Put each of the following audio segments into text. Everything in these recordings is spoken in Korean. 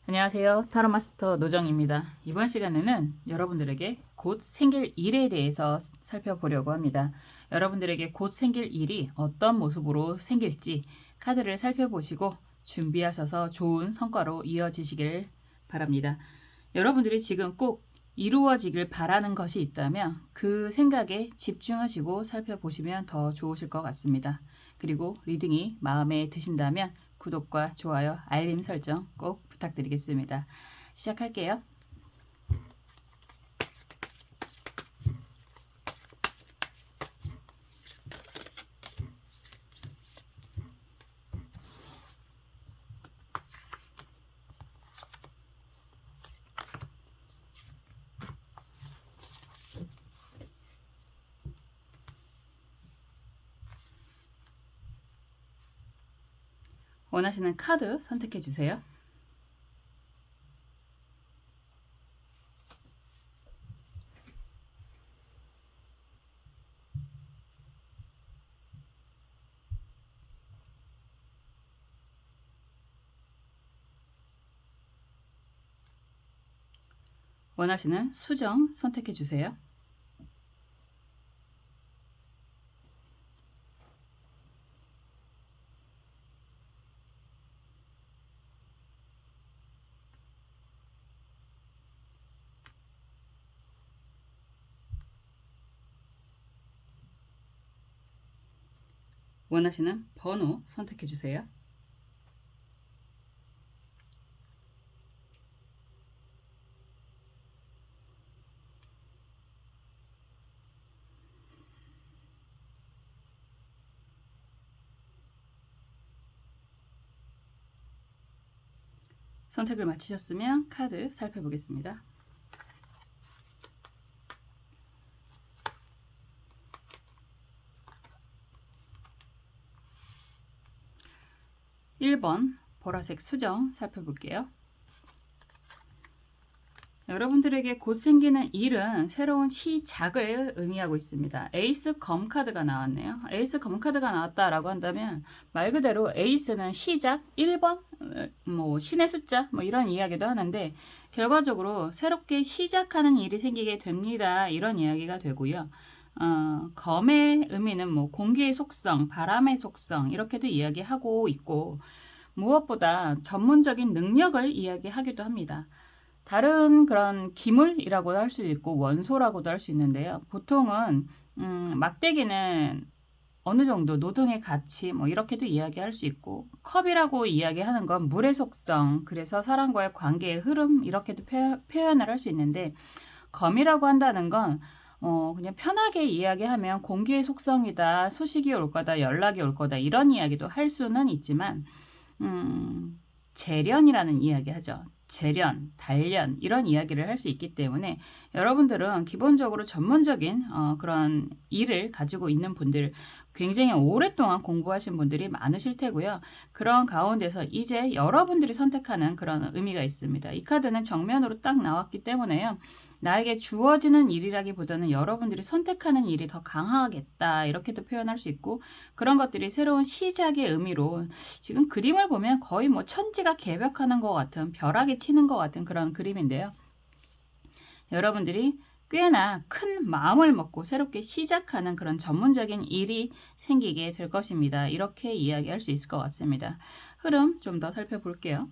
안녕하세요. 타로마스터 노정입니다. 이번 시간에는 여러분들에게 곧 생길 일에 대해서 살펴보려고 합니다. 여러분들에게 곧 생길 일이 어떤 모습으로 생길지 카드를 살펴보시고 준비하셔서 좋은 성과로 이어지시길 바랍니다. 여러분들이 지금 꼭 이루어지길 바라는 것이 있다면 그 생각에 집중하시고 살펴보시면 더 좋으실 것 같습니다. 그리고 리딩이 마음에 드신다면 구독과 좋아요, 알림 설정 꼭 부탁드리겠습니다. 시작할게요. 원하시는 카드 선택해 주세요. 원하시는 수정 선택해 주세요. 원하시는 번호 선택해 주세요. 선택을 마치셨으면 카드 살펴보겠습니다. 1번 보라색 수정 살펴볼게요. 여러분들에게 곧 생기는 일은 새로운 시작을 의미하고 있습니다. 에이스 검 카드가 나왔네요. 에이스 검 카드가 나왔다라고 한다면 말 그대로 에이스는 시작 1번, 뭐 신의 숫자 뭐 이런 이야기도 하는데 결과적으로 새롭게 시작하는 일이 생기게 됩니다. 이런 이야기가 되고요. 검의 의미는 뭐 공기의 속성, 바람의 속성 이렇게도 이야기하고 있고 무엇보다 전문적인 능력을 이야기하기도 합니다. 다른 그런 기물이라고도 할 수 있고 원소라고도 할 수 있는데요. 보통은 막대기는 어느 정도 노동의 가치 뭐 이렇게도 이야기할 수 있고 컵이라고 이야기하는 건 물의 속성 그래서 사람과의 관계의 흐름 이렇게도 표현을 할 수 있는데 검이라고 한다는 건 그냥 편하게 이야기하면 공기의 속성이다 소식이 올 거다 연락이 올 거다 이런 이야기도 할 수는 있지만 재련이라는 이야기 하죠. 재련, 단련 이런 이야기를 할 수 있기 때문에 여러분들은 기본적으로 전문적인 그런 일을 가지고 있는 분들 굉장히 오랫동안 공부하신 분들이 많으실 테고요. 그런 가운데서 이제 여러분들이 선택하는 그런 의미가 있습니다. 이 카드는 정면으로 딱 나왔기 때문에요. 나에게 주어지는 일이라기보다는 여러분들이 선택하는 일이 더 강하겠다 이렇게도 표현할 수 있고 그런 것들이 새로운 시작의 의미로 지금 그림을 보면 거의 뭐 천지가 개벽하는 것 같은 벼락이 치는 것 같은 그런 그림인데요. 여러분들이 꽤나 큰 마음을 먹고 새롭게 시작하는 그런 전문적인 일이 생기게 될 것입니다. 이렇게 이야기할 수 있을 것 같습니다. 흐름 좀 더 살펴볼게요.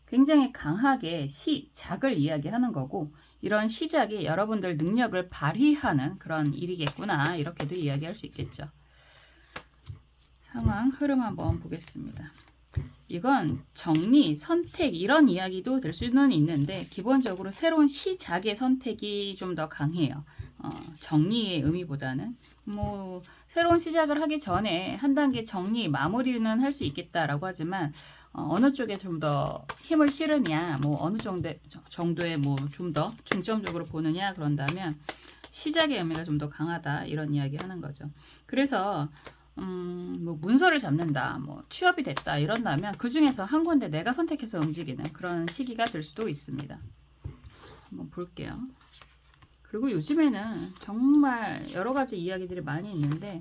굉장히 강하게 시작을 이야기하는 거고 이런 시작이 여러분들 능력을 발휘하는 그런 일이겠구나 이렇게도 이야기할 수 있겠죠. 상황 흐름 한번 보겠습니다. 이건 정리, 선택 이런 이야기도 될 수는 있는데 기본적으로 새로운 시작의 선택이 좀 더 강해요. 정리의 의미보다는 뭐 새로운 시작을 하기 전에 한 단계 정리, 마무리는 할 수 있겠다라고 하지만 어느 쪽에 좀 더 힘을 실으냐, 뭐 어느 정도의 뭐 좀 더 중점적으로 보느냐 그런다면 시작의 의미가 좀 더 강하다 이런 이야기 하는 거죠. 그래서 뭐 문서를 잡는다, 뭐 취업이 됐다 이런다면 그 중에서 한 군데 내가 선택해서 움직이는 그런 시기가 될 수도 있습니다. 한번 볼게요. 그리고 요즘에는 정말 여러 가지 이야기들이 많이 있는데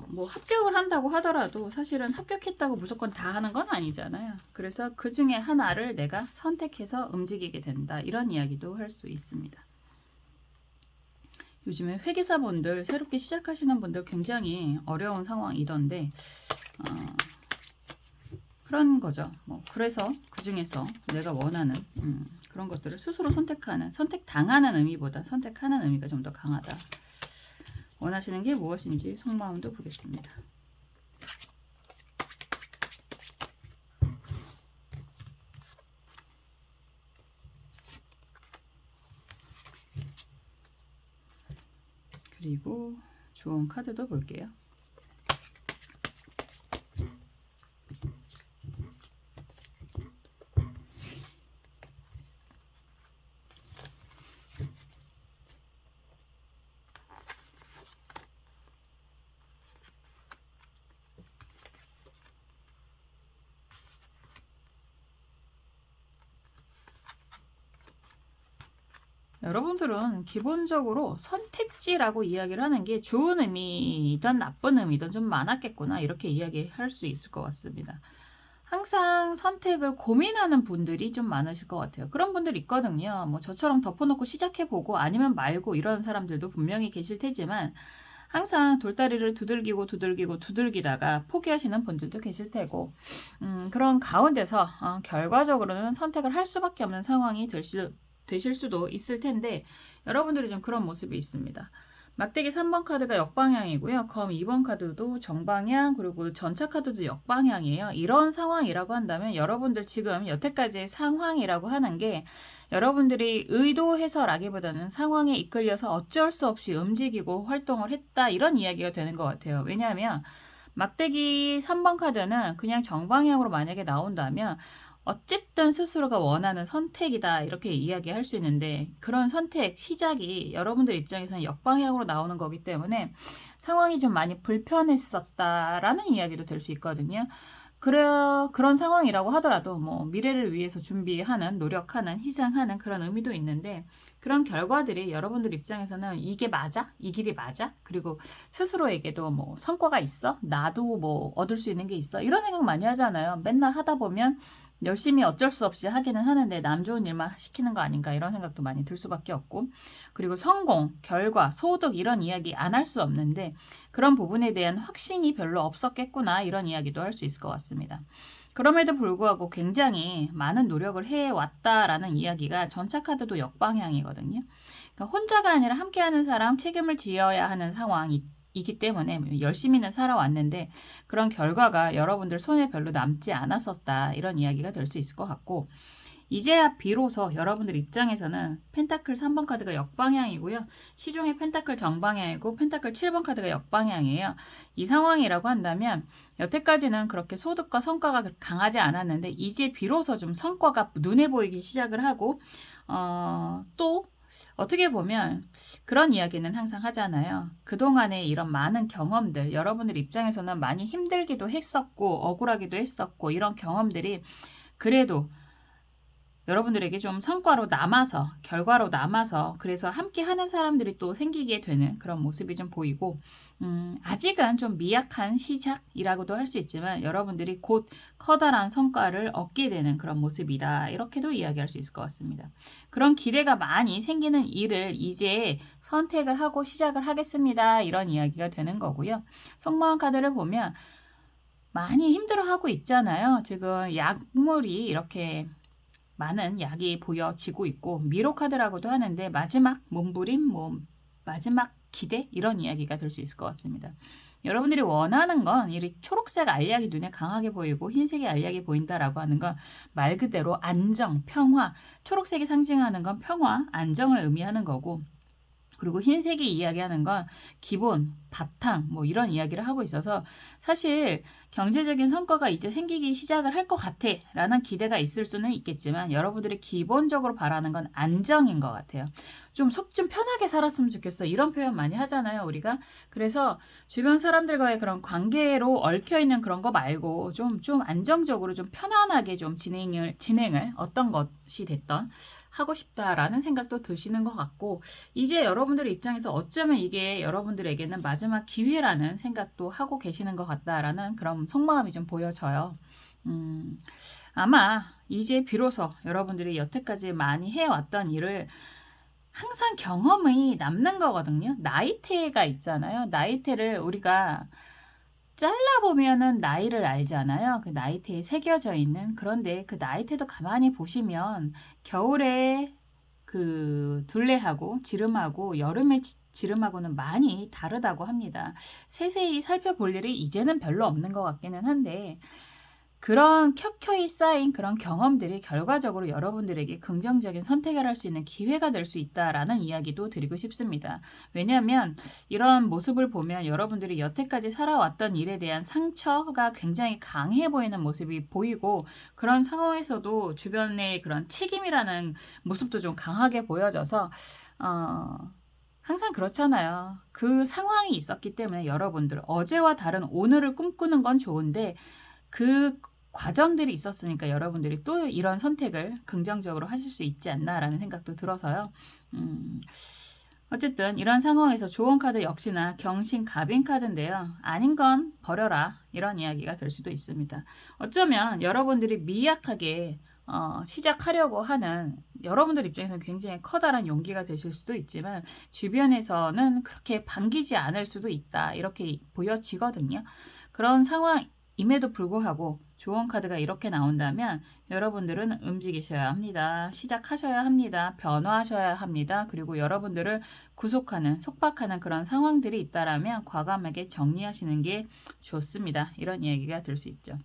뭐 합격을 한다고 하더라도 사실은 합격했다고 무조건 다 하는 건 아니잖아요. 그래서 그 중에 하나를 내가 선택해서 움직이게 된다. 이런 이야기도 할 수 있습니다. 요즘에 회계사분들, 새롭게 시작하시는 분들 굉장히 어려운 상황이던데, 그런 거죠. 뭐 그래서 그 중에서 내가 원하는 그런 것들을 스스로 선택하는, 선택당하는 의미보다 선택하는 의미가 좀 더 강하다. 원하시는 게 무엇인지 속마음도 보겠습니다. 그리고 좋은 카드도 볼게요. 여러분들은 기본적으로 선택지라고 이야기를 하는 게 좋은 의미든 나쁜 의미든 좀 많았겠구나, 이렇게 이야기할 수 있을 것 같습니다. 항상 선택을 고민하는 분들이 좀 많으실 것 같아요. 그런 분들 있거든요. 뭐 저처럼 덮어놓고 시작해보고 아니면 말고 이런 사람들도 분명히 계실 테지만, 항상 돌다리를 두들기다가 포기하시는 분들도 계실 테고, 그런 가운데서 결과적으로는 선택을 할 수밖에 없는 상황이 되실 수도 있을 텐데, 여러분들이 좀 그런 모습이 있습니다. 막대기 3번 카드가 역방향이고요. 검 2번 카드도 정방향, 그리고 전차 카드도 역방향이에요. 이런 상황이라고 한다면 여러분들 지금 여태까지의 상황이라고 하는 게 여러분들이 의도해서라기보다는 상황에 이끌려서 어쩔 수 없이 움직이고 활동을 했다, 이런 이야기가 되는 것 같아요. 왜냐하면 막대기 3번 카드는 그냥 정방향으로 만약에 나온다면 어쨌든 스스로가 원하는 선택이다, 이렇게 이야기할 수 있는데, 그런 선택 시작이 여러분들 입장에서는 역방향으로 나오는 거기 때문에 상황이 좀 많이 불편했었다라는 이야기도 될 수 있거든요. 그런 상황이라고 하더라도 뭐 미래를 위해서 준비하는, 노력하는, 희생하는 그런 의미도 있는데, 그런 결과들이 여러분들 입장에서는 이게 맞아? 이 길이 맞아? 그리고 스스로에게도 뭐 성과가 있어? 나도 뭐 얻을 수 있는 게 있어? 이런 생각 많이 하잖아요. 맨날 하다 보면 열심히 어쩔 수 없이 하기는 하는데 남 좋은 일만 시키는 거 아닌가, 이런 생각도 많이 들 수밖에 없고, 그리고 성공, 결과, 소득 이런 이야기 안 할 수 없는데 그런 부분에 대한 확신이 별로 없었겠구나, 이런 이야기도 할 수 있을 것 같습니다. 그럼에도 불구하고 굉장히 많은 노력을 해왔다라는 이야기가 전차 카드도 역방향이거든요. 그러니까 혼자가 아니라 함께하는 사람, 책임을 지어야 하는 상황이기 때문에 열심히는 살아왔는데 그런 결과가 여러분들 손에 별로 남지 않았었다, 이런 이야기가 될 수 있을 것 같고, 이제야 비로소 여러분들 입장에서는 펜타클 3번 카드가 역방향이고요. 시중에 펜타클 정방향이고 펜타클 7번 카드가 역방향이에요. 이 상황이라고 한다면 여태까지는 그렇게 소득과 성과가 강하지 않았는데 이제 비로소 좀 성과가 눈에 보이기 시작을 하고, 또 어떻게 보면 그런 이야기는 항상 하잖아요. 그동안의 이런 많은 경험들, 여러분들 입장에서는 많이 힘들기도 했었고 억울하기도 했었고, 이런 경험들이 그래도 여러분들에게 좀 성과로 남아서, 결과로 남아서, 그래서 함께 하는 사람들이 또 생기게 되는 그런 모습이 좀 보이고, 아직은 좀 미약한 시작이라고도 할 수 있지만 여러분들이 곧 커다란 성과를 얻게 되는 그런 모습이다, 이렇게도 이야기할 수 있을 것 같습니다. 그런 기대가 많이 생기는 일을 이제 선택을 하고 시작을 하겠습니다, 이런 이야기가 되는 거고요. 속마음 카드를 보면 많이 힘들어하고 있잖아요. 지금 약물이 이렇게 많은 약이 보여지고 있고, 미로 카드라고도 하는데 마지막 몸부림, 뭐 마지막 기대, 이런 이야기가 될 수 있을 것 같습니다. 여러분들이 원하는 건 이 초록색 알약이 눈에 강하게 보이고 흰색의 알약이 보인다라고 하는 건 말 그대로 안정, 평화, 초록색이 상징하는 건 평화, 안정을 의미하는 거고, 그리고 흰색이 이야기하는 건 기본, 바탕, 뭐 이런 이야기를 하고 있어서 사실 경제적인 성과가 이제 생기기 시작을 할 것 같아 라는 기대가 있을 수는 있겠지만 여러분들이 기본적으로 바라는 건 안정인 것 같아요. 좀 속 좀 편하게 살았으면 좋겠어, 이런 표현 많이 하잖아요, 우리가. 그래서 주변 사람들과의 그런 관계로 얽혀있는 그런 거 말고 좀 안정적으로 좀 편안하게 좀 진행을 어떤 것이 됐던 하고 싶다라는 생각도 드시는 것 같고, 이제 여러분들의 입장에서 어쩌면 이게 여러분들에게는 마지막 마지막 기회라는 생각도 하고 계시는 것 같다라는 그런 속마음이 좀 보여져요. 아마 이제 비로소 여러분들이 여태까지 많이 해왔던 일을 항상 경험이 남는 거거든요. 나이테가 있잖아요. 나이테를 우리가 잘라보면은 나이를 알잖아요. 그 나이테에 새겨져 있는. 그런데 그 나이테도 가만히 보시면 겨울에 그 둘레하고 지름하고 여름에 지름하고는 많이 다르다고 합니다. 세세히 살펴볼 일이 이제는 별로 없는 것 같기는 한데 그런 켜켜이 쌓인 그런 경험들이 결과적으로 여러분들에게 긍정적인 선택을 할 수 있는 기회가 될 수 있다라는 이야기도 드리고 싶습니다. 왜냐하면 이런 모습을 보면 여러분들이 여태까지 살아왔던 일에 대한 상처가 굉장히 강해 보이는 모습이 보이고 그런 상황에서도 주변의 그런 책임이라는 모습도 좀 강하게 보여져서 항상 그렇잖아요. 그 상황이 있었기 때문에 여러분들 어제와 다른 오늘을 꿈꾸는 건 좋은데 그 과정들이 있었으니까 여러분들이 또 이런 선택을 긍정적으로 하실 수 있지 않나라는 생각도 들어서요. 어쨌든 이런 상황에서 조언 카드 역시나 경신 갑인 카드인데요. 아닌 건 버려라 이런 이야기가 될 수도 있습니다. 어쩌면 여러분들이 미약하게 시작하려고 하는 여러분들 입장에서는 굉장히 커다란 용기가 되실 수도 있지만 주변에서는 그렇게 반기지 않을 수도 있다 이렇게 보여지거든요. 그런 상황임에도 불구하고 조언 카드가 이렇게 나온다면 여러분들은 움직이셔야 합니다. 시작하셔야 합니다. 변화하셔야 합니다. 그리고 여러분들을 구속하는, 속박하는 그런 상황들이 있다라면 과감하게 정리하시는 게 좋습니다. 이런 이야기가 될 수 있죠.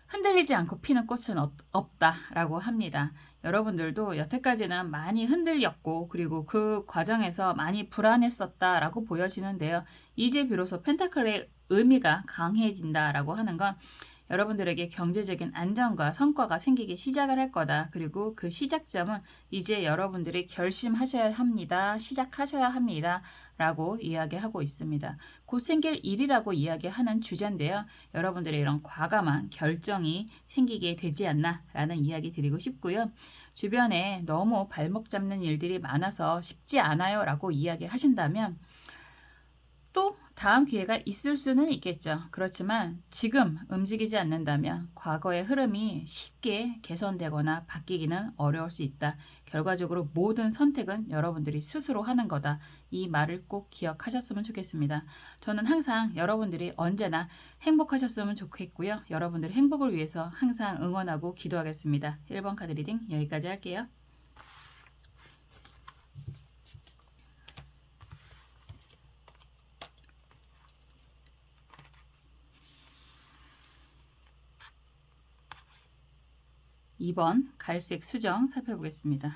흔들리지 않고 피는 꽃은 없다라고 합니다. 여러분들도 여태까지는 많이 흔들렸고 그리고 그 과정에서 많이 불안했었다라고 보여지는데요. 이제 비로소 펜타클의 의미가 강해진다라고 하는 건 여러분들에게 경제적인 안정과 성과가 생기기 시작을 할 거다. 그리고 그 시작점은 이제 여러분들이 결심하셔야 합니다. 시작하셔야 합니다. 라고 이야기하고 있습니다. 곧 생길 일이라고 이야기하는 주제인데요. 여러분들의 이런 과감한 결정이 생기게 되지 않나 라는 이야기 드리고 싶고요. 주변에 너무 발목 잡는 일들이 많아서 쉽지 않아요 라고 이야기하신다면 또 다음 기회가 있을 수는 있겠죠. 그렇지만 지금 움직이지 않는다면 과거의 흐름이 쉽게 개선되거나 바뀌기는 어려울 수 있다. 결과적으로 모든 선택은 여러분들이 스스로 하는 거다. 이 말을 꼭 기억하셨으면 좋겠습니다. 저는 항상 여러분들이 언제나 행복하셨으면 좋겠고요. 여러분들의 행복을 위해서 항상 응원하고 기도하겠습니다. 1번 카드 리딩 여기까지 할게요. 2번 갈색 수정 살펴보겠습니다.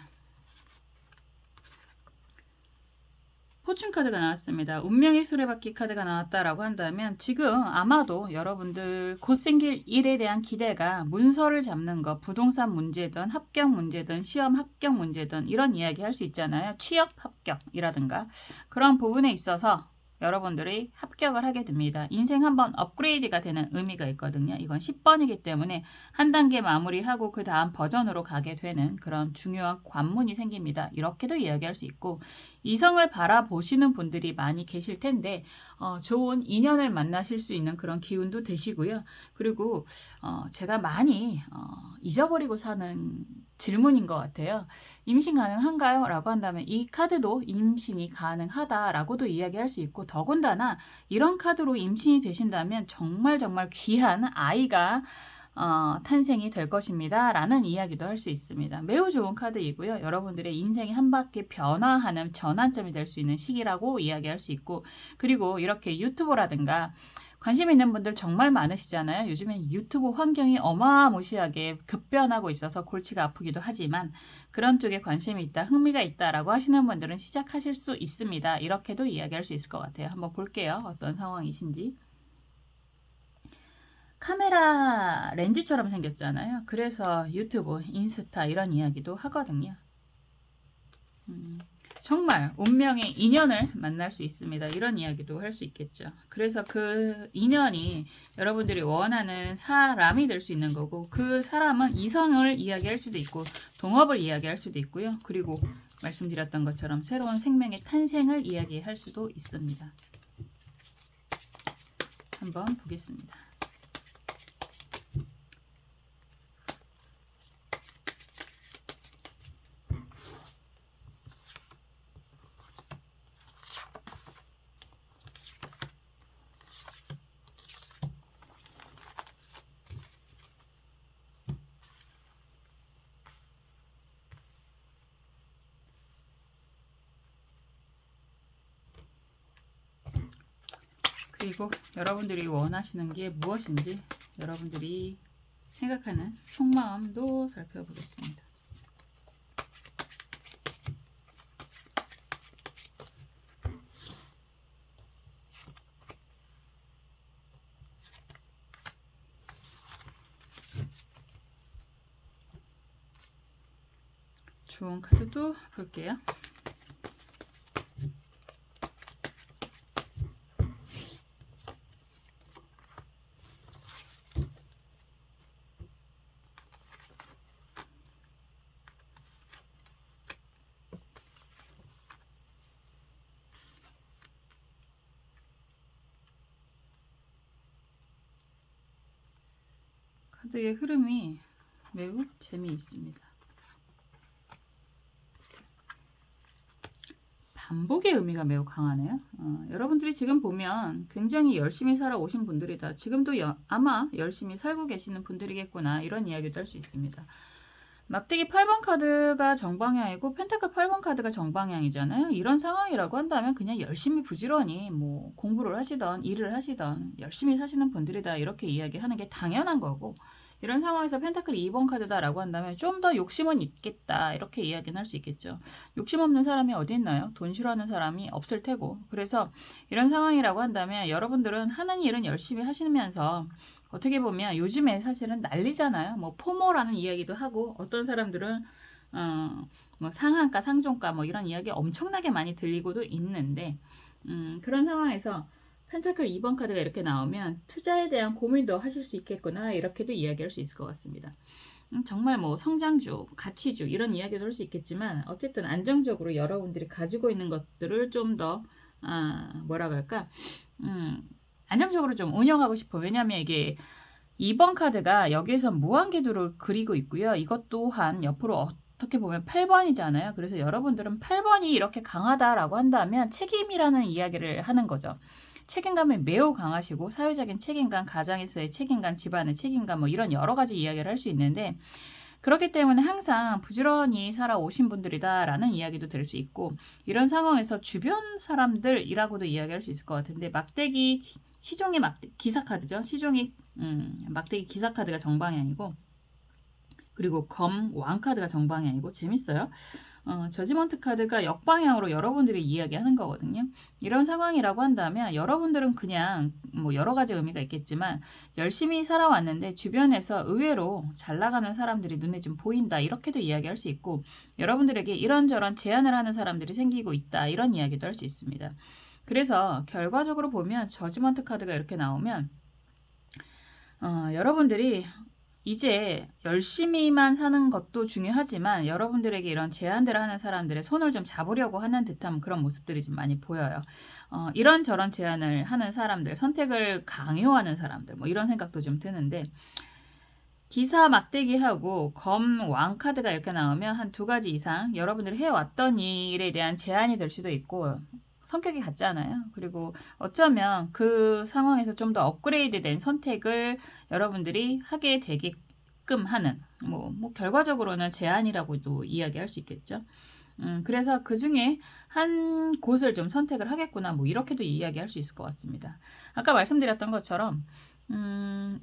포춘 카드가 나왔습니다. 운명의 수레바퀴 카드가 나왔다라고 한다면 지금 아마도 여러분들 곧 생길 일에 대한 기대가 문서를 잡는 것, 부동산 문제든 합격 문제든 시험 합격 문제든 이런 이야기 할 수 있잖아요. 취업 합격이라든가 그런 부분에 있어서 여러분들이 합격을 하게 됩니다. 인생 한번 업그레이드가 되는 의미가 있거든요. 이건 10번이기 때문에 한 단계 마무리하고 그 다음 버전으로 가게 되는 그런 중요한 관문이 생깁니다. 이렇게도 이야기할 수 있고 이성을 바라보시는 분들이 많이 계실 텐데 좋은 인연을 만나실 수 있는 그런 기운도 되시고요. 그리고 제가 많이 잊어버리고 사는 질문인 것 같아요. 임신 가능한가요? 라고 한다면 이 카드도 임신이 가능하다라고도 이야기할 수 있고 더군다나 이런 카드로 임신이 되신다면 정말 귀한 아이가 탄생이 될 것입니다. 라는 이야기도 할 수 있습니다. 매우 좋은 카드이고요. 여러분들의 인생이 한 바퀴 변화하는 전환점이 될 수 있는 시기라고 이야기할 수 있고 그리고 이렇게 유튜버라든가 관심 있는 분들 정말 많으시잖아요. 요즘엔 유튜브 환경이 어마무시하게 급변하고 있어서 골치가 아프기도 하지만 그런 쪽에 관심이 있다, 흥미가 있다라고 하시는 분들은 시작하실 수 있습니다. 이렇게도 이야기할 수 있을 것 같아요. 한번 볼게요. 어떤 상황이신지. 카메라 렌즈처럼 생겼잖아요. 그래서 유튜브, 인스타 이런 이야기도 하거든요. 정말 운명의 인연을 만날 수 있습니다. 이런 이야기도 할 수 있겠죠. 그래서 그 인연이 여러분들이 원하는 사람이 될 수 있는 거고 그 사람은 이성을 이야기할 수도 있고 동업을 이야기할 수도 있고요. 그리고 말씀드렸던 것처럼 새로운 생명의 탄생을 이야기할 수도 있습니다. 한번 보겠습니다. 그리고 여러분들이 원하시는 게 무엇인지 여러분들이 생각하는 속마음도 살펴보겠습니다. 좋은 카드도 볼게요. 카드의 흐름이 매우 재미있습니다. 반복의 의미가 매우 강하네요. 여러분들이 지금 보면 굉장히 열심히 살아오신 분들이다. 지금도 아마 열심히 살고 계시는 분들이겠구나. 이런 이야기도 할 수 있습니다. 막대기 8번 카드가 정방향이고 펜타클 8번 카드가 정방향이잖아요. 이런 상황이라고 한다면 그냥 열심히 부지런히 뭐 공부를 하시던 일을 하시던 열심히 사시는 분들이다. 이렇게 이야기하는 게 당연한 거고, 이런 상황에서 펜타클이 2번 카드다라고 한다면 좀 더 욕심은 있겠다. 이렇게 이야기는 할 수 있겠죠. 욕심 없는 사람이 어디 있나요? 돈 싫어하는 사람이 없을 테고. 그래서 이런 상황이라고 한다면 여러분들은 하는 일은 열심히 하시면서 어떻게 보면 요즘에 사실은 난리잖아요. 뭐 포모라는 이야기도 하고, 어떤 사람들은 뭐 상한가, 상종가 뭐 이런 이야기 엄청나게 많이 들리고도 있는데, 그런 상황에서 펜타클 2번 카드가 이렇게 나오면 투자에 대한 고민도 하실 수 있겠구나. 이렇게도 이야기할 수 있을 것 같습니다. 정말 뭐 성장주, 가치주 이런 이야기도 할 수 있겠지만, 어쨌든 안정적으로 여러분들이 가지고 있는 것들을 좀 더 뭐라 그럴까, 안정적으로 좀 운영하고 싶어요. 왜냐하면 이게 2번 카드가 여기에서 무한궤도를 그리고 있고요. 이것 또한 옆으로 어떻게 보면 8번이잖아요. 그래서 여러분들은 8번이 이렇게 강하다라고 한다면 책임이라는 이야기를 하는 거죠. 책임감이 매우 강하시고, 사회적인 책임감, 가정에서의 책임감, 집안의 책임감 뭐 이런 여러 가지 이야기를 할 수 있는데, 그렇기 때문에 항상 부지런히 살아오신 분들이다라는 이야기도 될 수 있고, 이런 상황에서 주변 사람들이라고도 이야기할 수 있을 것 같은데, 막대기 시종이 기사 카드죠. 시종이 막대기 기사 카드가 정방향이고, 그리고 검 왕 카드가 정방향이고, 재밌어요. 저지먼트 카드가 역방향으로 여러분들이 이야기하는 거거든요. 이런 상황이라고 한다면 여러분들은 그냥 뭐 여러 가지 의미가 있겠지만 열심히 살아왔는데 주변에서 의외로 잘 나가는 사람들이 눈에 좀 보인다. 이렇게도 이야기할 수 있고, 여러분들에게 이런저런 제안을 하는 사람들이 생기고 있다. 이런 이야기도 할 수 있습니다. 그래서 결과적으로 보면 저지먼트 카드가 이렇게 나오면 여러분들이 이제 열심히만 사는 것도 중요하지만 여러분들에게 이런 제안들을 하는 사람들의 손을 좀 잡으려고 하는 듯한 그런 모습들이 좀 많이 보여요. 이런저런 제안을 하는 사람들, 선택을 강요하는 사람들, 뭐 이런 생각도 좀 드는데, 기사 막대기하고 검 왕 카드가 이렇게 나오면 한 두 가지 이상 여러분들이 해왔던 일에 대한 제안이 될 수도 있고, 성격이 같잖아요. 그리고 어쩌면 그 상황에서 좀 더 업그레이드된 선택을 여러분들이 하게 되게끔 하는 뭐 결과적으로는 제안이라고도 이야기할 수 있겠죠. 그래서 그 중에 한 곳을 좀 선택을 하겠구나. 뭐 이렇게도 이야기할 수 있을 것 같습니다. 아까 말씀드렸던 것처럼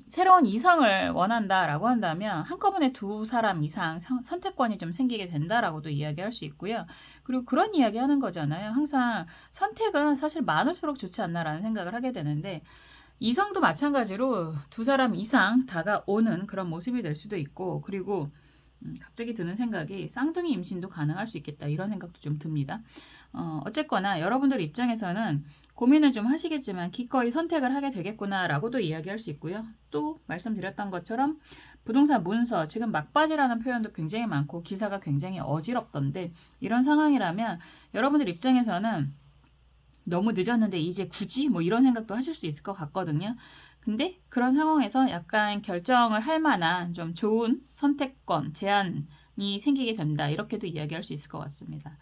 새로운 이성을 원한다라고 한다면 한꺼번에 두 사람 이상 선택권이 좀 생기게 된다라고도 이야기할 수 있고요. 그리고 그런 이야기 하는 거잖아요. 항상 선택은 사실 많을수록 좋지 않나라는 생각을 하게 되는데, 이성도 마찬가지로 두 사람 이상 다가오는 그런 모습이 될 수도 있고, 그리고 갑자기 드는 생각이 쌍둥이 임신도 가능할 수 있겠다. 이런 생각도 좀 듭니다. 어쨌거나 여러분들 입장에서는 고민을 좀 하시겠지만 기꺼이 선택을 하게 되겠구나라고도 이야기할 수 있고요. 또 말씀드렸던 것처럼 부동산 문서, 지금 막바지라는 표현도 굉장히 많고 기사가 굉장히 어지럽던데, 이런 상황이라면 여러분들 입장에서는 너무 늦었는데 이제 굳이 뭐 이런 생각도 하실 수 있을 것 같거든요. 근데 그런 상황에서 약간 결정을 할 만한 좀 좋은 선택권, 제한이 생기게 된다. 이렇게도 이야기할 수 있을 것 같습니다.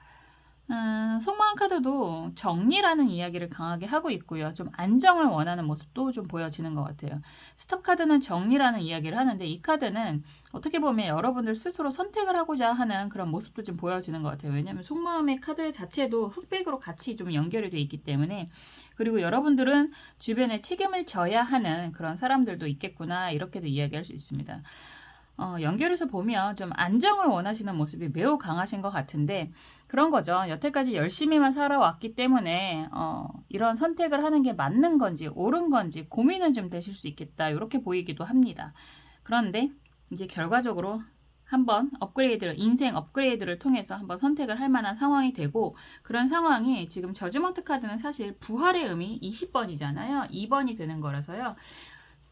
속마음 카드도 정리라는 이야기를 강하게 하고 있고요. 좀 안정을 원하는 모습도 좀 보여지는 것 같아요. 스톱 카드는 정리라는 이야기를 하는데 이 카드는 어떻게 보면 여러분들 스스로 선택을 하고자 하는 그런 모습도 좀 보여지는 것 같아요. 왜냐하면 속마음의 카드 자체도 흑백으로 같이 좀 연결이 되어 있기 때문에 그리고 여러분들은 주변에 책임을 져야 하는 그런 사람들도 있겠구나 이렇게도 이야기할 수 있습니다. 연결해서 보면 좀 안정을 원하시는 모습이 매우 강하신 것 같은데 그런 거죠. 여태까지 열심히만 살아왔기 때문에 이런 선택을 하는 게 맞는 건지 옳은 건지 고민은 좀 되실 수 있겠다. 이렇게 보이기도 합니다. 그런데 이제 결과적으로 한번 인생 업그레이드를 통해서 한번 선택을 할 만한 상황이 되고 그런 상황이 지금 저지먼트 카드는 사실 부활의 의미 20번이잖아요. 2번이 되는 거라서요.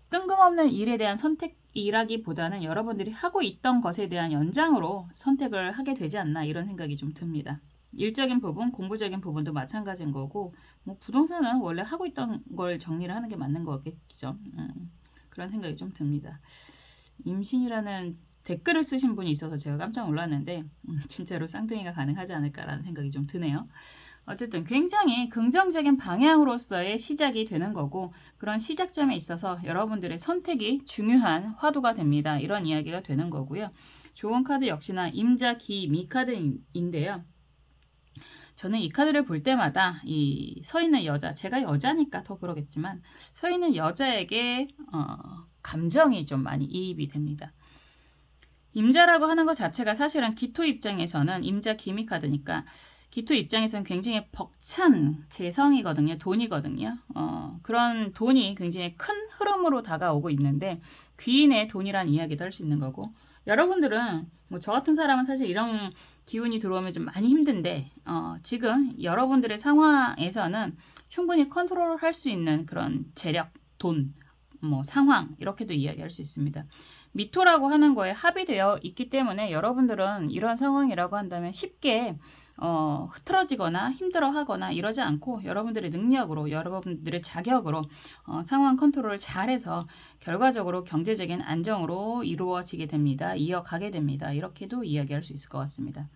뜬금없는 일에 대한 선택이라기보다는 여러분들이 하고 있던 것에 대한 연장으로 선택을 하게 되지 않나 이런 생각이 좀 듭니다. 일적인 부분, 공부적인 부분도 마찬가지인 거고 뭐 부동산은 원래 하고 있던 걸 정리를 하는 게 맞는 거겠죠. 그런 생각이 좀 듭니다. 임신이라는 댓글을 쓰신 분이 있어서 제가 깜짝 놀랐는데 진짜로 쌍둥이가 가능하지 않을까라는 생각이 좀 드네요. 어쨌든 굉장히 긍정적인 방향으로서의 시작이 되는 거고 그런 시작점에 있어서 여러분들의 선택이 중요한 화두가 됩니다. 이런 이야기가 되는 거고요. 좋은 카드 역시나 임자, 기, 미 카드인데요. 저는 이 카드를 볼 때마다 이 서 있는 여자, 제가 여자니까 더 그러겠지만 서 있는 여자에게 감정이 좀 많이 이입이 됩니다. 임자라고 하는 것 자체가 사실은 기토 입장에서는 임자, 기미 카드니까 기토 입장에서는 굉장히 벅찬 재성이거든요. 돈이거든요. 그런 돈이 굉장히 큰 흐름으로 다가오고 있는데 귀인의 돈이란 이야기도 할 수 있는 거고 여러분들은 뭐 저 같은 사람은 사실 이런 기운이 들어오면 좀 많이 힘든데 지금 여러분들의 상황에서는 충분히 컨트롤할 수 있는 그런 재력, 돈, 뭐 상황 이렇게도 이야기할 수 있습니다. 미토라고 하는 거에 합의되어 있기 때문에 여러분들은 이런 상황이라고 한다면 쉽게 흐트러지거나 힘들어하거나 이러지 않고 여러분들의 능력으로 여러분들의 자격으로 상황 컨트롤을 잘해서 결과적으로 경제적인 안정으로 이루어지게 됩니다. 이어가게 됩니다. 이렇게도 이야기할 수 있을 것 같습니다.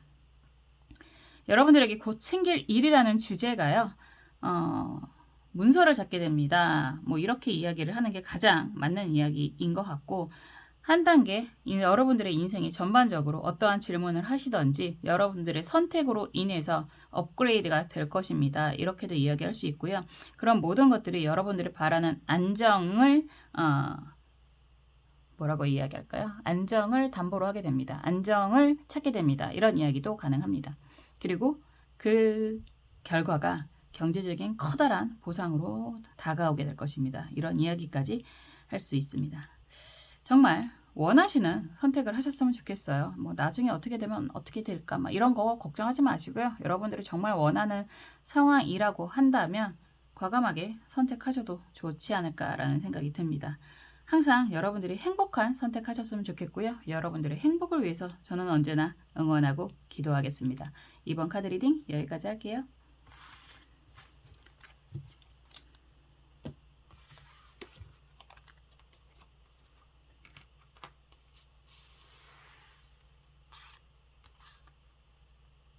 여러분들에게 곧 생길 일이라는 주제가요. 문서를 잡게 됩니다. 뭐 이렇게 이야기를 하는 게 가장 맞는 이야기인 것 같고 한 단계 여러분들의 인생이 전반적으로 어떠한 질문을 하시던지 여러분들의 선택으로 인해서 업그레이드가 될 것입니다. 이렇게도 이야기할 수 있고요. 그런 모든 것들이 여러분들이 바라는 안정을 뭐라고 이야기할까요? 안정을 담보로 하게 됩니다. 안정을 찾게 됩니다. 이런 이야기도 가능합니다. 그리고 그 결과가 경제적인 커다란 보상으로 다가오게 될 것입니다. 이런 이야기까지 할 수 있습니다. 정말 원하시는 선택을 하셨으면 좋겠어요. 뭐 나중에 어떻게 되면 어떻게 될까 막 이런 거 걱정하지 마시고요. 여러분들이 정말 원하는 상황이라고 한다면 과감하게 선택하셔도 좋지 않을까라는 생각이 듭니다. 항상 여러분들이 행복한 선택하셨으면 좋겠고요. 여러분들의 행복을 위해서 저는 언제나 응원하고 기도하겠습니다. 이번 카드 리딩 여기까지 할게요.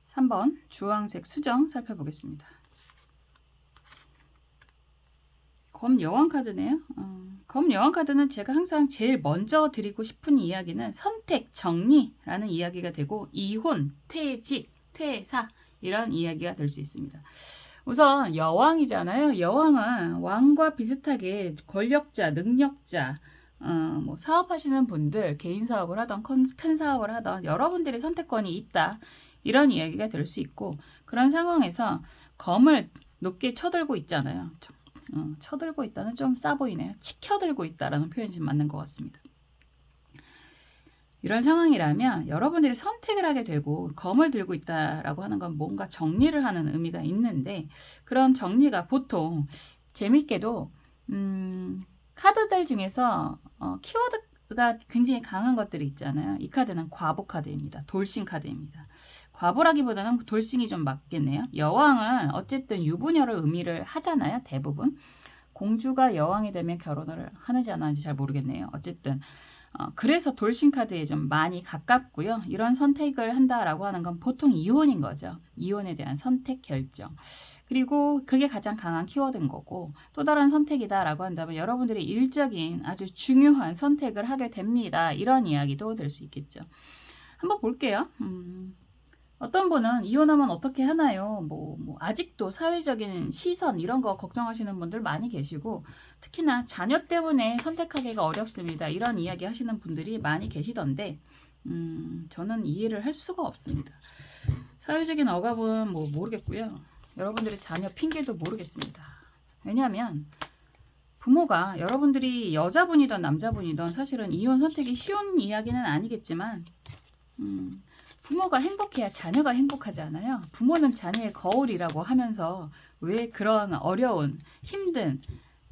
(3번) 주황색 수정 살펴보겠습니다. 검 여왕 카드네요. 검 여왕 카드는 제가 항상 제일 먼저 드리고 싶은 이야기는 선택, 정리라는 이야기가 되고 이혼, 퇴직, 퇴사 이런 이야기가 될 수 있습니다. 우선 여왕이잖아요. 여왕은 왕과 비슷하게 권력자, 능력자, 뭐 사업하시는 분들, 개인 사업을 하던 큰 사업을 하던 여러분들의 선택권이 있다. 이런 이야기가 될 수 있고 그런 상황에서 검을 높게 쳐들고 있잖아요. 쳐들고 있다는 좀 싸 보이네요. 치켜들고 있다라는 표현이 좀 맞는 것 같습니다. 이런 상황이라면 여러분들이 선택을 하게 되고 검을 들고 있다라고 하는 건 뭔가 정리를 하는 의미가 있는데 그런 정리가 보통 재밌게도 카드들 중에서 키워드 굉장히 강한 것들이 있잖아요. 이 카드는 과보 카드입니다. 돌싱 카드입니다. 과보라기보다는 돌싱이 좀 맞겠네요. 여왕은 어쨌든 유부녀를 의미를 하잖아요. 대부분. 공주가 여왕이 되면 결혼을 하는지 안 하는지 잘 모르겠네요. 어쨌든 그래서 돌싱 카드에 좀 많이 가깝고요. 이런 선택을 한다라고 하는 건 보통 이혼인 거죠. 이혼에 대한 선택 결정. 그리고 그게 가장 강한 키워드인 거고, 또 다른 선택이다라고 한다면 여러분들이 일적인 아주 중요한 선택을 하게 됩니다. 이런 이야기도 될 수 있겠죠. 한번 볼게요. 어떤 분은 이혼하면 어떻게 하나요? 아직도 사회적인 시선 이런 거 걱정하시는 분들 많이 계시고, 특히나 자녀 때문에 선택하기가 어렵습니다. 이런 이야기 하시는 분들이 많이 계시던데, 저는 이해를 할 수가 없습니다. 사회적인 억압은 모르겠고요. 여러분들의 자녀 핑계도 모르겠습니다. 왜냐하면 부모가 여러분들이 여자분이든 남자분이든 사실은 이혼 선택이 쉬운 이야기는 아니겠지만, 부모가 행복해야 자녀가 행복하지 않아요. 부모는 자녀의 거울이라고 하면서 왜 그런 어려운, 힘든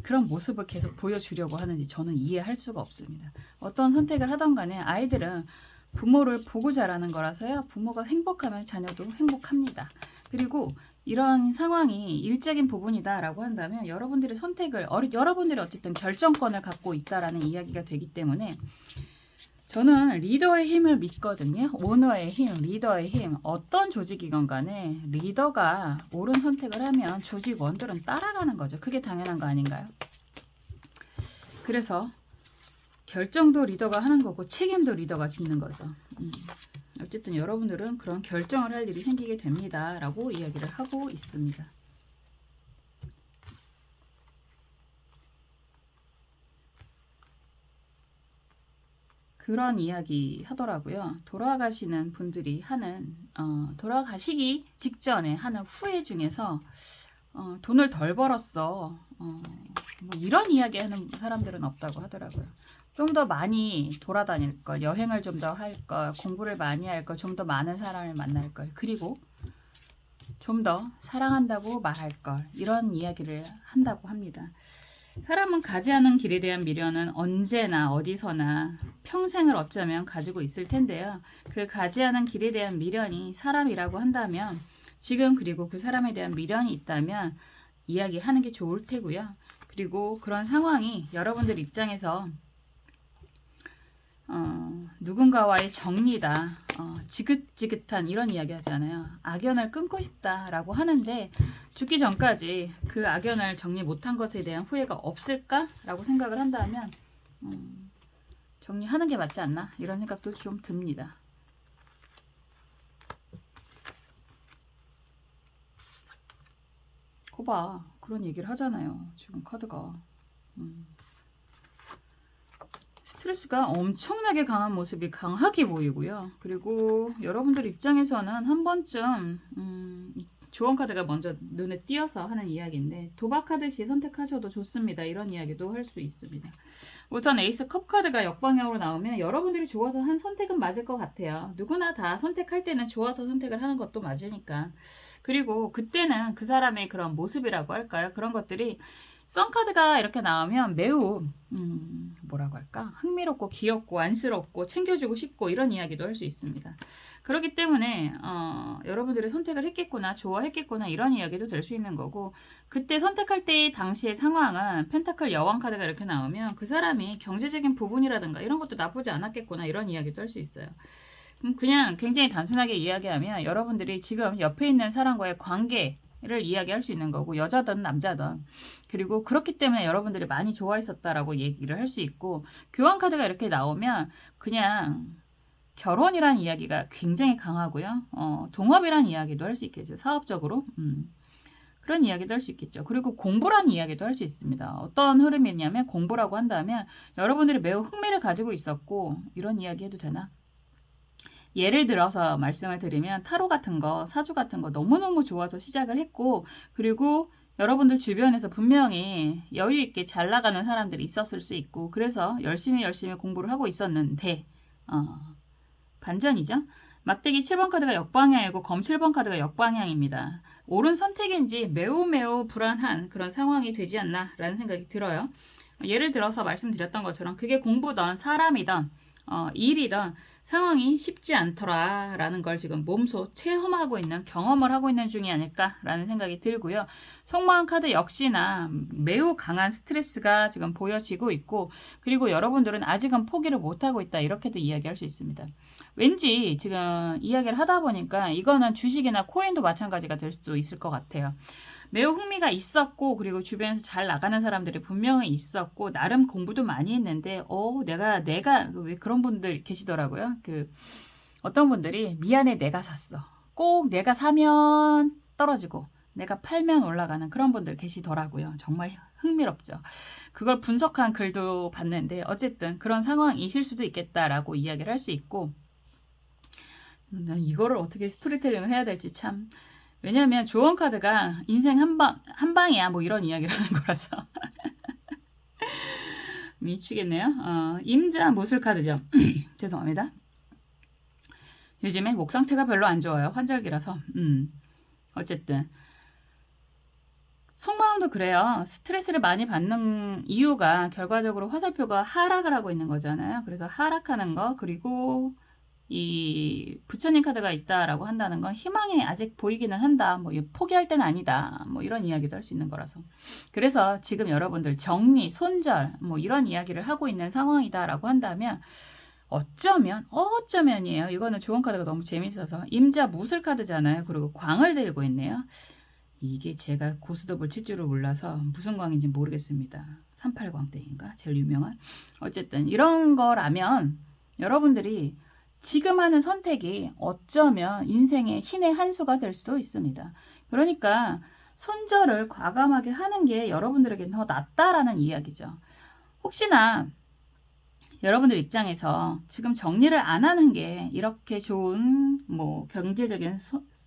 그런 모습을 계속 보여주려고 하는지 저는 이해할 수가 없습니다. 어떤 선택을 하던 간에 아이들은 부모를 보고 자라는 거라서요. 부모가 행복하면 자녀도 행복합니다. 그리고 이런 상황이 일적인 부분이다라고 한다면 여러분들의 선택을, 여러분들이 어쨌든 결정권을 갖고 있다라는 이야기가 되기 때문에 저는 리더의 힘을 믿거든요. 오너의 힘, 리더의 힘. 어떤 조직이건 간에 리더가 옳은 선택을 하면 조직원들은 따라가는 거죠. 그게 당연한 거 아닌가요? 그래서 결정도 리더가 하는 거고 책임도 리더가 짓는 거죠. 어쨌든 여러분들은 그런 결정을 할 일이 생기게 됩니다. 라고 이야기를 하고 있습니다. 그런 이야기 하더라고요. 돌아가시는 분들이 하는 돌아가시기 직전에 하는 후회 중에서 돈을 덜 벌었어. 이런 이야기 하는 사람들은 없다고 하더라고요. 좀 더 많이 돌아다닐 걸, 여행을 좀 더 할 걸, 공부를 많이 할 걸, 좀 더 많은 사람을 만날 걸, 그리고 좀 더 사랑한다고 말할 걸, 이런 이야기를 한다고 합니다. 사람은 가지 않은 길에 대한 미련은 언제나 어디서나 평생을 어쩌면 가지고 있을 텐데요. 그 가지 않은 길에 대한 미련이 사람이라고 한다면 지금 그리고 그 사람에 대한 미련이 있다면 이야기하는 게 좋을 테고요. 그리고 그런 상황이 여러분들 입장에서 누군가와의 정리다, 지긋지긋한 이런 이야기 하잖아요. 악연을 끊고 싶다라고 하는데 죽기 전까지 그 악연을 정리 못한 것에 대한 후회가 없을까라고 생각을 한다면 정리하는 게 맞지 않나 이런 생각도 좀 듭니다. 거봐, 그런 얘기를 하잖아요. 지금 카드가 스트레스가 엄청나게 강한 모습이 강하게 보이고요. 그리고 여러분들 입장에서는 한 번쯤 조언 카드가 먼저 눈에 띄어서 하는 이야기인데 도박하듯이 선택하셔도 좋습니다. 이런 이야기도 할 수 있습니다. 우선 에이스 컵 카드가 역방향으로 나오면 여러분들이 좋아서 한 선택은 맞을 것 같아요. 누구나 다 선택할 때는 좋아서 선택을 하는 것도 맞으니까. 그리고 그때는 그 사람의 그런 모습이라고 할까요? 그런 것들이 썬카드가 이렇게 나오면 매우 뭐라고 할까? 흥미롭고 귀엽고 안쓰럽고 챙겨주고 싶고 이런 이야기도 할 수 있습니다. 그렇기 때문에 여러분들이 선택을 했겠구나, 좋아했겠구나 이런 이야기도 될 수 있는 거고, 그때 선택할 때 당시의 상황은 펜타클 여왕 카드가 이렇게 나오면 그 사람이 경제적인 부분이라든가 이런 것도 나쁘지 않았겠구나 이런 이야기도 할 수 있어요. 그냥 굉장히 단순하게 이야기하면 여러분들이 지금 옆에 있는 사람과의 관계를 이야기할 수 있는 거고, 여자든 남자든. 그리고 그렇기 때문에 여러분들이 많이 좋아했었다라고 얘기를 할 수 있고, 교환 카드가 이렇게 나오면 그냥 결혼이란 이야기가 굉장히 강하고요. 동업이란 이야기도 할 수 있겠죠. 사업적으로. 그런 이야기도 할 수 있겠죠. 그리고 공부란 이야기도 할 수 있습니다. 어떤 흐름이냐면 공부라고 한다면 여러분들이 매우 흥미를 가지고 있었고, 이런 이야기 해도 되나? 예를 들어서 말씀을 드리면 타로 같은 거, 사주 같은 거 너무너무 좋아서 시작을 했고, 그리고 여러분들 주변에서 분명히 여유 있게 잘 나가는 사람들이 있었을 수 있고, 그래서 열심히 공부를 하고 있었는데 반전이죠. 막대기 7번 카드가 역방향이고 검 7번 카드가 역방향입니다. 옳은 선택인지 매우 불안한 그런 상황이 되지 않나 라는 생각이 들어요. 예를 들어서 말씀드렸던 것처럼 그게 공부든 사람이든 일이든 상황이 쉽지 않더라라는 걸 지금 몸소 체험하고 있는 경험을 하고 있는 중이 아닐까라는 생각이 들고요. 속마음 카드 역시나 매우 강한 스트레스가 지금 보여지고 있고 그리고 여러분들은 아직은 포기를 못하고 있다 이렇게도 이야기할 수 있습니다. 왠지 지금 이야기를 하다 보니까 이거는 주식이나 코인도 마찬가지가 될 수도 있을 것 같아요. 매우 흥미가 있었고 그리고 주변에서 잘 나가는 사람들이 분명히 있었고 나름 공부도 많이 했는데 내가 왜 그런 분들 계시더라고요. 어떤 분들이 미안해 내가 샀어. 꼭 내가 사면 떨어지고 내가 팔면 올라가는 그런 분들 계시더라고요. 정말 흥미롭죠. 그걸 분석한 글도 봤는데 어쨌든 그런 상황이실 수도 있겠다라고 이야기를 할 수 있고 이거를 어떻게 스토리텔링을 해야 될지 참 왜냐면 조언 카드가 인생 한 방이야 뭐 이런 이야기를 하는 거라서 미치겠네요. 임자 무술 카드죠. 죄송합니다. 요즘에 목 상태가 별로 안 좋아요. 환절기라서. 어쨌든 속마음도 그래요. 스트레스를 많이 받는 이유가 결과적으로 화살표가 하락을 하고 있는 거잖아요. 그래서 하락하는 거 그리고 이 부처님 카드가 있다라고 한다는 건 희망이 아직 보이기는 한다. 뭐 포기할 때는 아니다. 뭐 이런 이야기도 할 수 있는 거라서. 그래서 지금 여러분들 정리, 손절 뭐 이런 이야기를 하고 있는 상황이다라고 한다면 어쩌면이에요. 이거는 좋은 카드가 너무 재밌어서 임자 무술 카드잖아요. 그리고 광을 들고 있네요. 이게 제가 고스톱을 칠 줄을 몰라서 무슨 광인지 모르겠습니다. 38광대인가? 제일 유명한. 어쨌든 이런 거라면 여러분들이 지금 하는 선택이 어쩌면 인생의 신의 한 수가 될 수도 있습니다. 그러니까 손절을 과감하게 하는 게 여러분들에게 더 낫다라는 이야기죠. 혹시나 여러분들 입장에서 지금 정리를 안 하는 게 이렇게 좋은 뭐 경제적인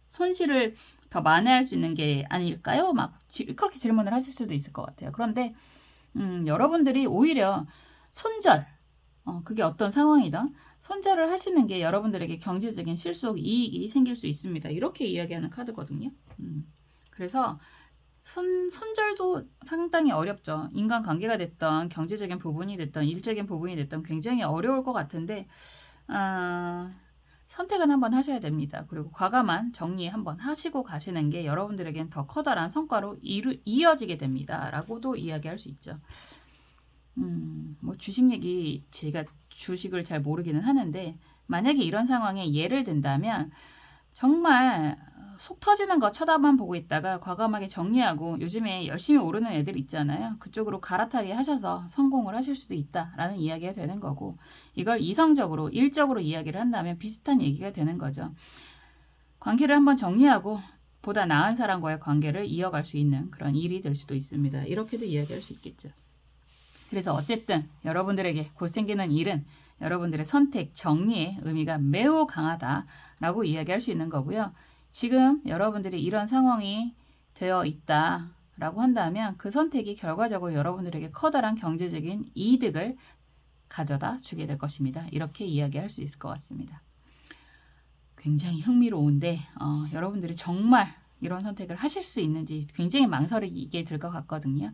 손실을 더 만회할 수 있는 게 아닐까요? 막 그렇게 질문을 하실 수도 있을 것 같아요. 그런데 여러분들이 오히려 손절 그게 어떤 상황이든 손절을 하시는 게 여러분들에게 경제적인 실속 이익이 생길 수 있습니다. 이렇게 이야기하는 카드거든요. 그래서 손절도 상당히 어렵죠. 인간관계가 됐던 경제적인 부분이 됐던 일적인 부분이 됐던 굉장히 어려울 것 같은데 선택은 한번 하셔야 됩니다. 그리고 과감한 정리 한번 하시고 가시는 게 여러분들에겐 더 커다란 성과로 이어지게 됩니다. 라고도 이야기할 수 있죠. 뭐 주식 얘기 제가 주식을 잘 모르기는 하는데 만약에 이런 상황에 예를 든다면 정말 속 터지는 거 쳐다만 보고 있다가 과감하게 정리하고 요즘에 열심히 오르는 애들 있잖아요. 그쪽으로 갈아타게 하셔서 성공을 하실 수도 있다라는 이야기가 되는 거고 이걸 이성적으로 일적으로 이야기를 한다면 비슷한 얘기가 되는 거죠. 관계를 한번 정리하고 보다 나은 사람과의 관계를 이어갈 수 있는 그런 일이 될 수도 있습니다. 이렇게도 이야기할 수 있겠죠. 그래서 어쨌든 여러분들에게 곧 생기는 일은 여러분들의 선택, 정리의 의미가 매우 강하다라고 이야기할 수 있는 거고요. 지금 여러분들이 이런 상황이 되어 있다라고 한다면 그 선택이 결과적으로 여러분들에게 커다란 경제적인 이득을 가져다 주게 될 것입니다. 이렇게 이야기할 수 있을 것 같습니다. 굉장히 흥미로운데 여러분들이 정말 이런 선택을 하실 수 있는지 굉장히 망설이게 될 것 같거든요.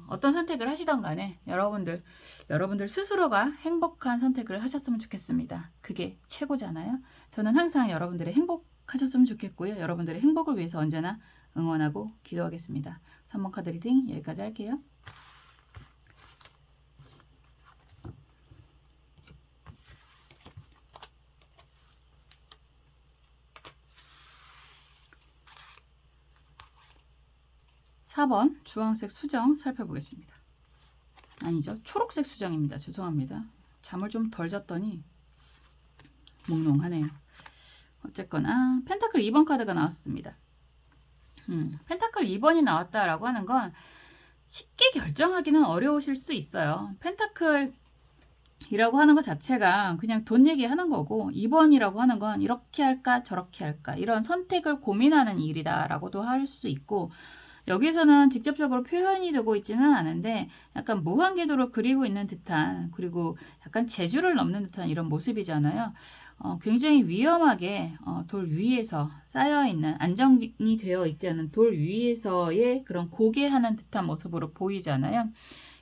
어떤 선택을 하시던 간에 여러분들 스스로가 행복한 선택을 하셨으면 좋겠습니다. 그게 최고잖아요. 저는 항상 여러분들의 행복하셨으면 좋겠고요. 여러분들의 행복을 위해서 언제나 응원하고 기도하겠습니다. 3번 카드 리딩 여기까지 할게요. (4번) 주황색 수정 살펴보겠습니다. 아니죠. 초록색 수정입니다. 죄송합니다. 잠을 좀 덜 잤더니 몽롱하네요. 어쨌거나 펜타클 2번 카드가 나왔습니다. 펜타클 2번이 나왔다라고 하는 건 쉽게 결정하기는 어려우실 수 있어요. 펜타클이라고 하는 것 자체가 그냥 돈 얘기하는 거고 2번이라고 하는 건 이렇게 할까 저렇게 할까 이런 선택을 고민하는 일이다라고도 할 수 있고 여기서는 직접적으로 표현이 되고 있지는 않은데 약간 무한궤도로 그리고 있는 듯한 그리고 약간 재주를 넘는 듯한 이런 모습이잖아요. 굉장히 위험하게 돌 위에서 쌓여있는 안정이 되어 있지 않은 돌 위에서의 그런 고개하는 듯한 모습으로 보이잖아요.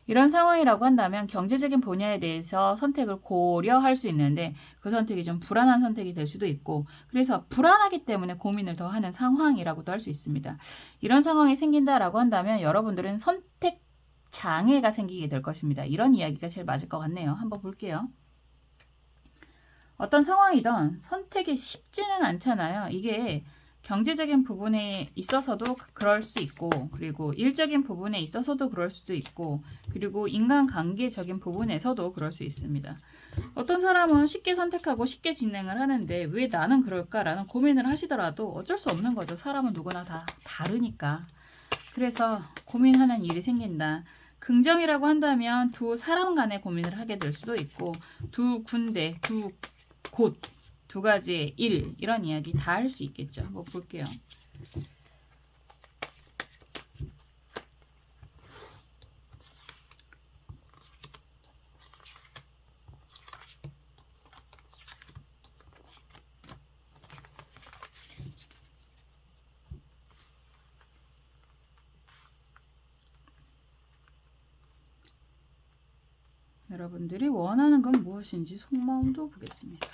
이런 상황이라고 한다면 경제적인 분야에 대해서 선택을 고려할 수 있는데 그 선택이 좀 불안한 선택이 될 수도 있고 그래서 불안하기 때문에 고민을 더 하는 상황이라고도 할 수 있습니다. 이런 상황이 생긴다라고 한다면 여러분들은 선택 장애가 생기게 될 것입니다. 이런 이야기가 제일 맞을 것 같네요. 한번 볼게요. 어떤 상황이든 선택이 쉽지는 않잖아요. 이게 경제적인 부분에 있어서도 그럴 수 있고 그리고 일적인 부분에 있어서도 그럴 수도 있고 그리고 인간관계적인 부분에서도 그럴 수 있습니다. 어떤 사람은 쉽게 선택하고 쉽게 진행을 하는데 왜 나는 그럴까라는 고민을 하시더라도 어쩔 수 없는 거죠. 사람은 누구나 다 다르니까. 그래서 고민하는 일이 생긴다. 긍정이라고 한다면 두 사람 간의 고민을 하게 될 수도 있고 두 군데, 두 곳, 두 가지의 일 이런 이야기 다 할 수 있겠죠. 한번 볼게요. 여러분들이 원하는 건 무엇인지 속마음도 보겠습니다.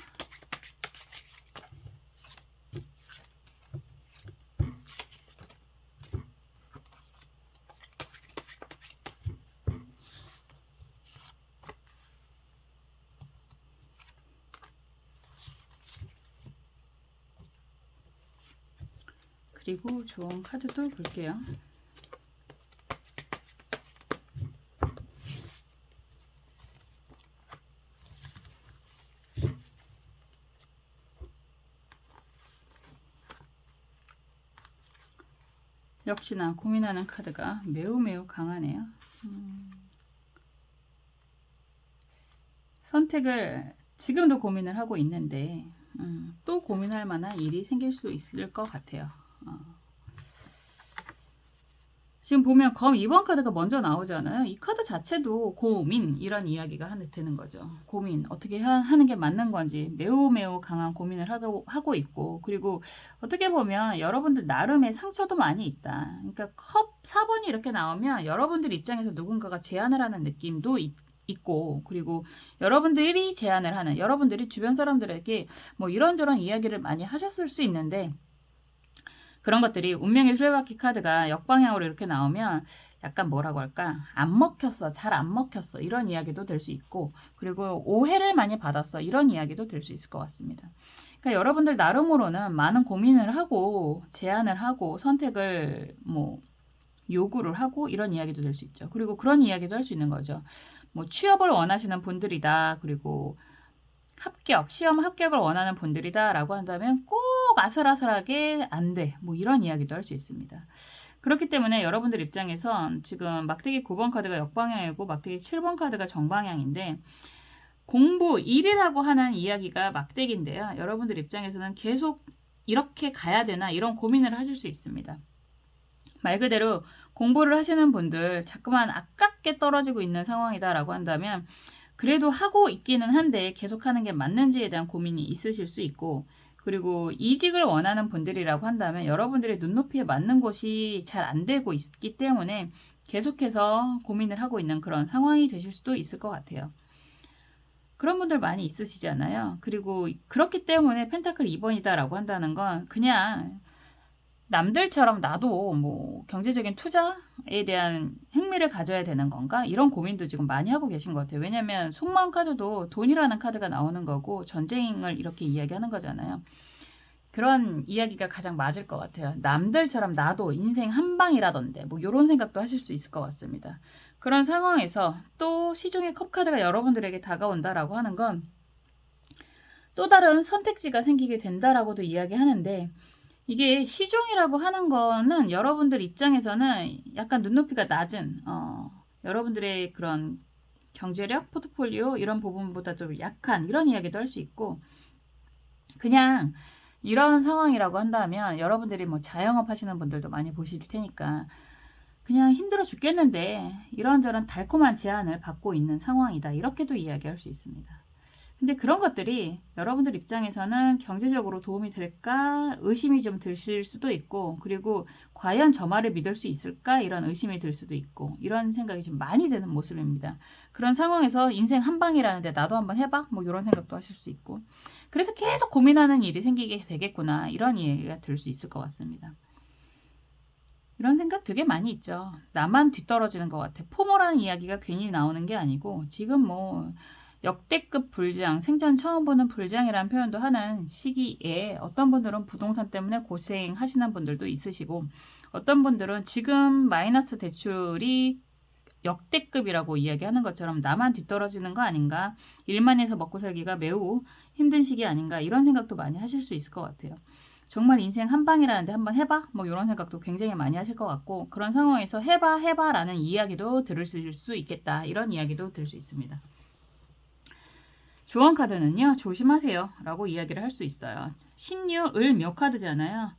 그리고 좋은 카드도 볼게요. 역시나 고민하는 카드가 매우 강하네요. 선택을 지금도 고민을 하고 있는데 또 고민할 만한 일이 생길 수 있을 것 같아요. 지금 보면 검 2번 카드가 먼저 나오잖아요. 이 카드 자체도 고민 이런 이야기가 하나 되는 거죠. 고민 어떻게 하는 게 맞는 건지 매우 강한 고민을 하고 있고 그리고 어떻게 보면 여러분들 나름의 상처도 많이 있다. 그러니까 컵 4번이 이렇게 나오면 여러분들 입장에서 누군가가 제안을 하는 느낌도 있고 그리고 여러분들이 제안을 하는 여러분들이 주변 사람들에게 뭐 이런저런 이야기를 많이 하셨을 수 있는데 그런 것들이 운명의 수레바퀴 카드가 역방향으로 이렇게 나오면 약간 뭐라고 할까? 안 먹혔어. 잘 안 먹혔어. 이런 이야기도 될 수 있고 그리고 오해를 많이 받았어. 이런 이야기도 될 수 있을 것 같습니다. 그러니까 여러분들 나름으로는 많은 고민을 하고 제안을 하고 선택을 뭐 요구를 하고 이런 이야기도 될 수 있죠. 그리고 그런 이야기도 할 수 있는 거죠. 뭐 취업을 원하시는 분들이다. 그리고 시험 합격을 원하는 분들이다 라고 한다면 꼭 아슬아슬하게 안 돼. 뭐 이런 이야기도 할 수 있습니다. 그렇기 때문에 여러분들 입장에선 지금 막대기 9번 카드가 역방향이고 막대기 7번 카드가 정방향인데 공부, 일이라고 하는 이야기가 막대기인데요. 여러분들 입장에서는 계속 이렇게 가야 되나 이런 고민을 하실 수 있습니다. 말 그대로 공부를 하시는 분들 자꾸만 아깝게 떨어지고 있는 상황이다라고 한다면 그래도 하고 있기는 한데 계속하는 게 맞는지에 대한 고민이 있으실 수 있고 그리고 이직을 원하는 분들이라고 한다면 여러분들의 눈높이에 맞는 곳이 잘 안 되고 있기 때문에 계속해서 고민을 하고 있는 그런 상황이 되실 수도 있을 것 같아요. 그런 분들 많이 있으시잖아요. 그리고 그렇기 때문에 펜타클 2번이다라고 한다는 건 그냥 남들처럼 나도 뭐 경제적인 투자에 대한 흥미를 가져야 되는 건가? 이런 고민도 지금 많이 하고 계신 것 같아요. 왜냐면 속마음 카드도 돈이라는 카드가 나오는 거고 전쟁을 이렇게 이야기하는 거잖아요. 그런 이야기가 가장 맞을 것 같아요. 남들처럼 나도 인생 한 방이라던데 뭐 이런 생각도 하실 수 있을 것 같습니다. 그런 상황에서 또 시중의 컵 카드가 여러분들에게 다가온다라고 하는 건 또 다른 선택지가 생기게 된다라고도 이야기하는데 이게 시중이라고 하는 거는 여러분들 입장에서는 약간 눈높이가 낮은 여러분들의 그런 경제력, 포트폴리오 이런 부분보다 좀 약한 이런 이야기도 할 수 있고 그냥 이런 상황이라고 한다면 여러분들이 뭐 자영업 하시는 분들도 많이 보실 테니까 그냥 힘들어 죽겠는데 이런저런 달콤한 제안을 받고 있는 상황이다. 이렇게도 이야기할 수 있습니다. 근데 그런 것들이 여러분들 입장에서는 경제적으로 도움이 될까 의심이 좀 드실 수도 있고, 그리고 과연 저 말을 믿을 수 있을까 이런 의심이 들 수도 있고, 이런 생각이 좀 많이 드는 모습입니다. 그런 상황에서 인생 한 방이라는데 나도 한번 해봐? 뭐 이런 생각도 하실 수 있고, 그래서 계속 고민하는 일이 생기게 되겠구나, 이런 이야기가 들 수 있을 것 같습니다. 이런 생각 되게 많이 있죠. 나만 뒤떨어지는 것 같아. 포모라는 이야기가 괜히 나오는 게 아니고, 지금 뭐 역대급 불장, 생전 처음 보는 불장이라는 표현도 하는 시기에 어떤 분들은 부동산 때문에 고생하시는 분들도 있으시고, 어떤 분들은 지금 마이너스 대출이 역대급이라고 이야기하는 것처럼 나만 뒤떨어지는 거 아닌가, 일만 해서 먹고 살기가 매우 힘든 시기 아닌가, 이런 생각도 많이 하실 수 있을 것 같아요. 정말 인생 한 방이라는데 한번 해봐? 뭐 이런 생각도 굉장히 많이 하실 것 같고, 그런 상황에서 해봐 라는 이야기도 들으실 수 있겠다, 이런 이야기도 들 수 있습니다. 조언 카드는요, 조심하세요 라고 이야기를 할 수 있어요. 신유, 을, 묘 카드잖아요.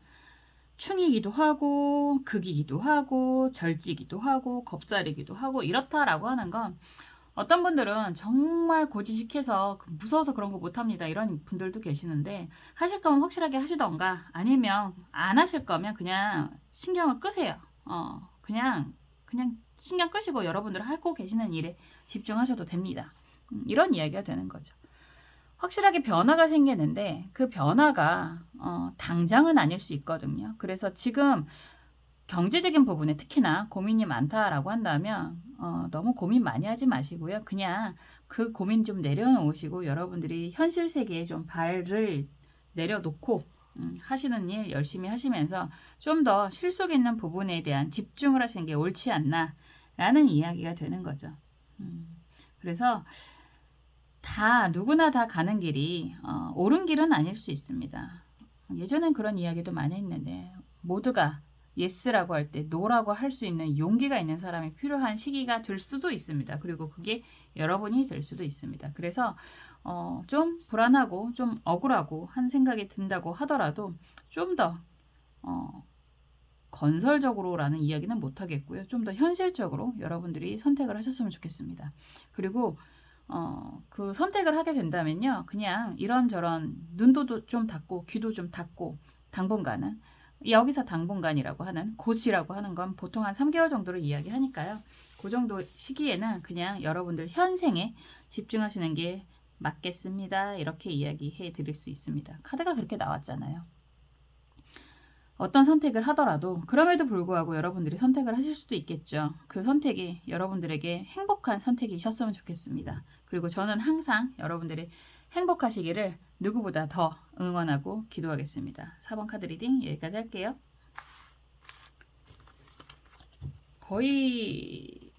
충이기도 하고 극이기도 하고 절지기도 하고 겁자리기도 하고 이렇다라고 하는 건, 어떤 분들은 정말 고지식해서 무서워서 그런 거 못합니다, 이런 분들도 계시는데, 하실 거면 확실하게 하시던가, 아니면 안 하실 거면 그냥 신경을 끄세요. 그냥 신경 끄시고 여러분들 하고 계시는 일에 집중하셔도 됩니다. 이런 이야기가 되는 거죠. 확실하게 변화가 생기는데 그 변화가 당장은 아닐 수 있거든요. 그래서 지금 경제적인 부분에 특히나 고민이 많다라고 한다면 너무 고민 많이 하지 마시고요. 그냥 그 고민 좀 내려놓으시고 여러분들이 현실 세계에 좀 발을 내려놓고 하시는 일 열심히 하시면서 좀 더 실속 있는 부분에 대한 집중을 하시는 게 옳지 않나라는 이야기가 되는 거죠. 그래서 누구나 다 가는 길이 옳은 길은 아닐 수 있습니다. 예전엔 그런 이야기도 많이 했는데, 모두가 예스라고 할 때 노라고 할 수 있는 용기가 있는 사람이 필요한 시기가 될 수도 있습니다. 그리고 그게 여러분이 될 수도 있습니다. 그래서 좀 불안하고 좀 억울하고 한 생각이 든다고 하더라도 좀 더 건설적으로라는 이야기는 못하겠고요. 좀 더 현실적으로 여러분들이 선택을 하셨으면 좋겠습니다. 그리고 그 선택을 하게 된다면요, 그냥 이런저런 눈도 좀 닫고 귀도 좀 닫고, 당분간은, 여기서 당분간이라고 하는 곳이라고 하는 건 보통 한 3개월 정도로 이야기하니까요. 그 정도 시기에는 그냥 여러분들 현생에 집중하시는 게 맞겠습니다, 이렇게 이야기해 드릴 수 있습니다. 카드가 그렇게 나왔잖아요. 어떤 선택을 하더라도 그럼에도 불구하고 여러분들이 선택을 하실 수도 있겠죠. 그 선택이 여러분들에게 행복한 선택이셨으면 좋겠습니다. 그리고 저는 항상 여러분들이 행복하시기를 누구보다 더 응원하고 기도하겠습니다. 4번 카드 리딩 여기까지 할게요. 거의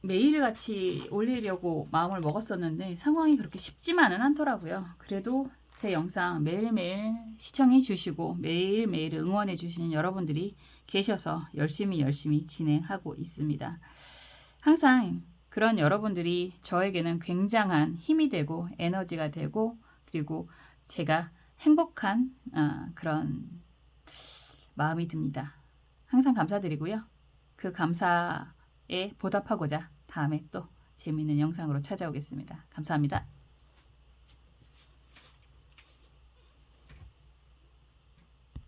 매일같이 올리려고 마음을 먹었었는데 상황이 그렇게 쉽지만은 않더라고요. 그래도 제 영상 매일매일 시청해 주시고 매일매일 응원해 주시는 여러분들이 계셔서 열심히 진행하고 있습니다. 항상 그런 여러분들이 저에게는 굉장한 힘이 되고 에너지가 되고, 그리고 제가 행복한 그런 마음이 듭니다. 항상 감사드리고요. 그 감사에 보답하고자 다음에 또 재미있는 영상으로 찾아오겠습니다. 감사합니다.